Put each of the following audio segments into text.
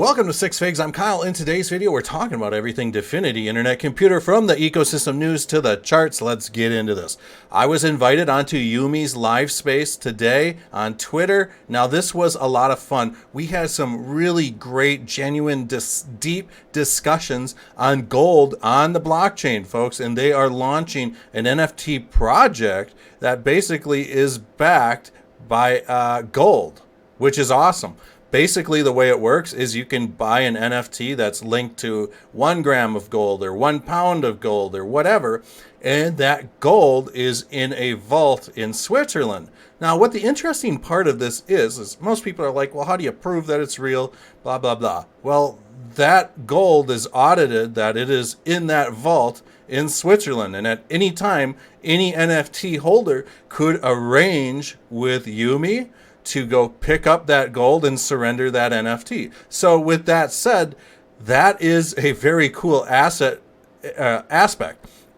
Welcome to Six Figs. I'm Kyle. In today's video, we're talking about everything Dfinity Internet Computer, from the ecosystem news to the charts. Let's get into this. I was invited onto Yumi's live space today on Twitter. Now, this was a lot of fun. We had some really great, genuine, deep discussions on gold on the blockchain, folks, and they are launching an NFT project that basically is backed by gold, which is awesome. Basically, the way it works is you can buy an NFT that's linked to 1 gram of gold or 1 pound of gold or whatever, and that gold is in a vault in Switzerland. Now, what the interesting part of this is most people are like, well, how do you prove that it's real, blah, blah, blah. Well, that gold is audited that it is in that vault in Switzerland, and at any time, any NFT holder could arrange with Yumi to go pick up that gold and surrender that NFT. So with that said, that is a very cool aspect.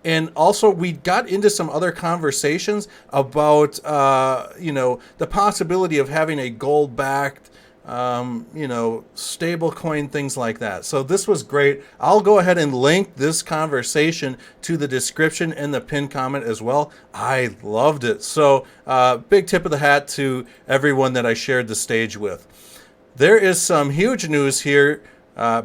And also, we got into some other conversations about, the possibility of having a gold-backed, stable coin, things like that. So this was great. I'll go ahead and link this conversation to the description and the pinned comment as well. I loved it. So big tip of the hat to everyone that I shared the stage with. There is some huge news here.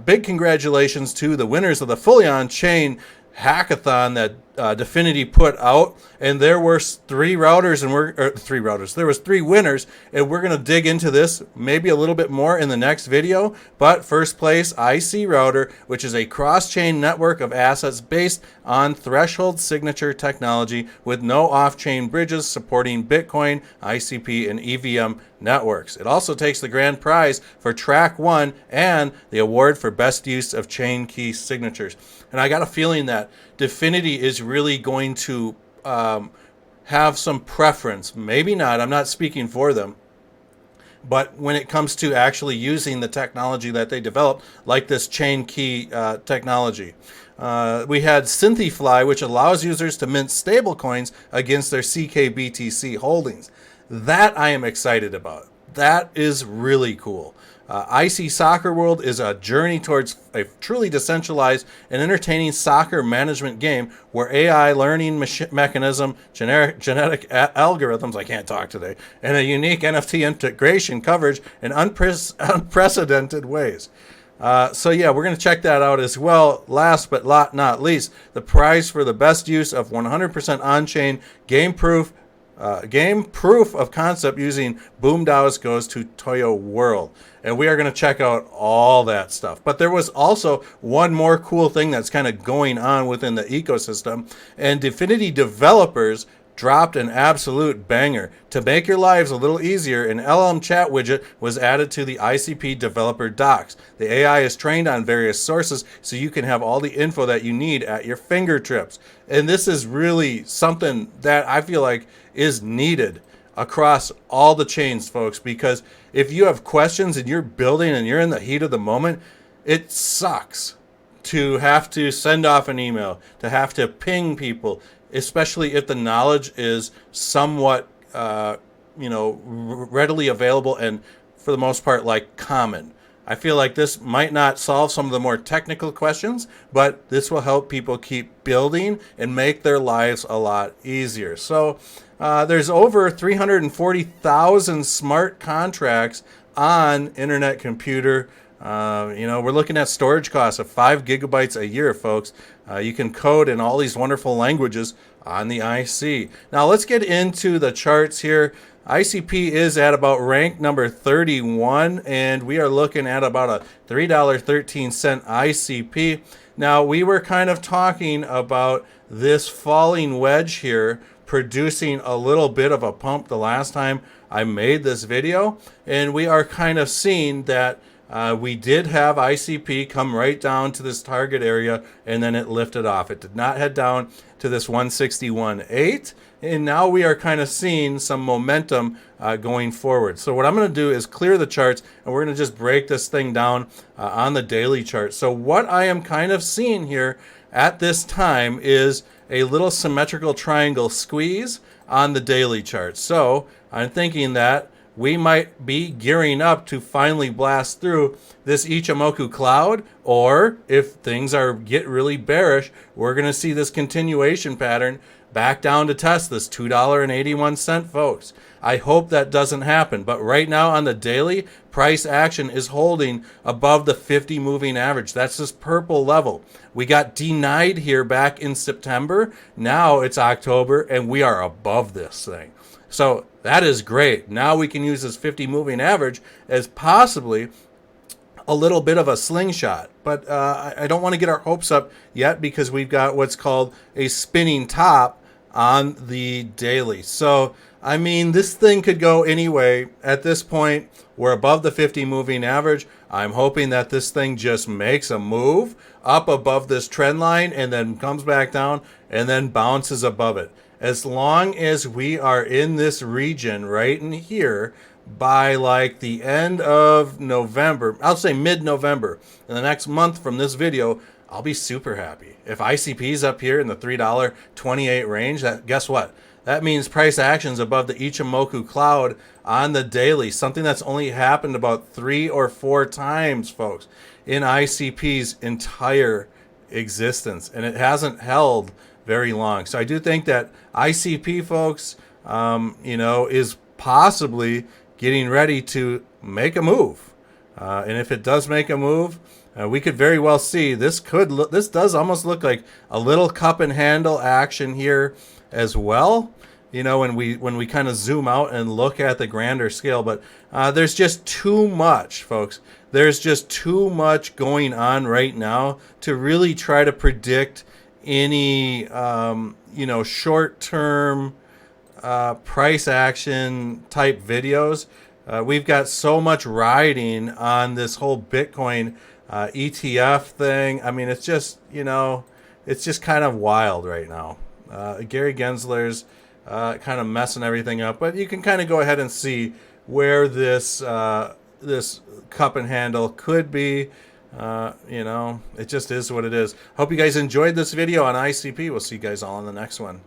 Big congratulations to the winners of the Fully On-Chain hackathon that Dfinity put out, and there were three winners, and we're going to dig into this maybe a little bit more in the next video. But first place, IC Router, which is a cross-chain network of assets based on threshold signature technology with no off-chain bridges, supporting Bitcoin, ICP, and EVM networks. It also takes the grand prize for track 1 and the award for best use of chain key signatures. And I got a feeling that Dfinity is really going to have some preference. Maybe not. I'm not speaking for them. But when it comes to actually using the technology that they developed, like this chain key technology. We had Synthifly, which allows users to mint stablecoins against their CKBTC holdings. That I am excited about. That is really cool. IC Soccer World is a journey towards a truly decentralized and entertaining soccer management game where AI learning mechanism, genetic algorithms, I can't talk today, and a unique NFT integration coverage in unprecedented ways. So yeah, we're going to check that out as well. Last but not least, the prize for the best use of 100% on-chain game proof of concept using BoomDAOs goes to Toyo World. And we are going to check out all that stuff. But there was also one more cool thing that's kind of going on within the ecosystem. And Dfinity developers dropped an absolute banger. To make your lives a little easier, an LLM chat widget was added to the ICP developer docs. The AI is trained on various sources, so you can have all the info that you need at your fingertips. And this is really something that I feel like is needed across all the chains, folks, because if you have questions and you're building and you're in the heat of the moment, it sucks to have to send off an email, to have to ping people, especially if the knowledge is somewhat, readily available and for the most part, like, common. I feel like this might not solve some of the more technical questions, but this will help people keep building and make their lives a lot easier. So there's over 340,000 smart contracts on Internet Computer. We're looking at storage costs of 5 gigabytes a year, folks. You can code in all these wonderful languages on the IC. Now let's get into the charts here. ICP is at about rank number 31, and we are looking at about a $3.13 ICP. Now, we were kind of talking about this falling wedge here producing a little bit of a pump the last time I made this video, and we are kind of seeing that we did have ICP come right down to this target area, and then it lifted off. It did not head down to this 161.8, and now we are kind of seeing some momentum going forward. So what I'm going to do is clear the charts, and we're going to just break this thing down on the daily chart. So what I am kind of seeing here at this time is a little symmetrical triangle squeeze on the daily chart. So I'm thinking that we might be gearing up to finally blast through this Ichimoku cloud, or if things get really bearish, we're going to see this continuation pattern back down to test this $2.81, folks. I hope that doesn't happen, but right now on the daily, price action is holding above the 50 moving average. That's this purple level. We got denied here back in September. Now it's October and we are above this thing. So that is great. Now we can use this 50 moving average as possibly a little bit of a slingshot. But I don't want to get our hopes up yet because we've got what's called a spinning top on the daily. So, I mean, this thing could go anyway. At this point, we're above the 50 moving average. I'm hoping that this thing just makes a move up above this trend line and then comes back down and then bounces above it. As long as we are in this region right in here by like the end of November, I'll say mid-November, in the next month from this video, I'll be super happy. If ICP's up here in the $3.28 range, guess what? That means price action's above the Ichimoku cloud on the daily, something that's only happened about 3 or 4 times, folks, in ICP's entire existence, and it hasn't held very long. So I do think that ICP, folks, is possibly getting ready to make a move. And if it does make a move, we could very well see this does almost look like a little cup and handle action here as well. When we kind of zoom out and look at the grander scale, but there's just too much, folks. There's just too much going on right now to really try to predict any short-term price action type videos. We've got so much riding on this whole Bitcoin ETF thing. I mean, it's just kind of wild right now. Gary Gensler's kind of messing everything up, but you can kind of go ahead and see where this cup and handle could be. It just is what it is. Hope you guys enjoyed this video on ICP. We'll see you guys all in the next one.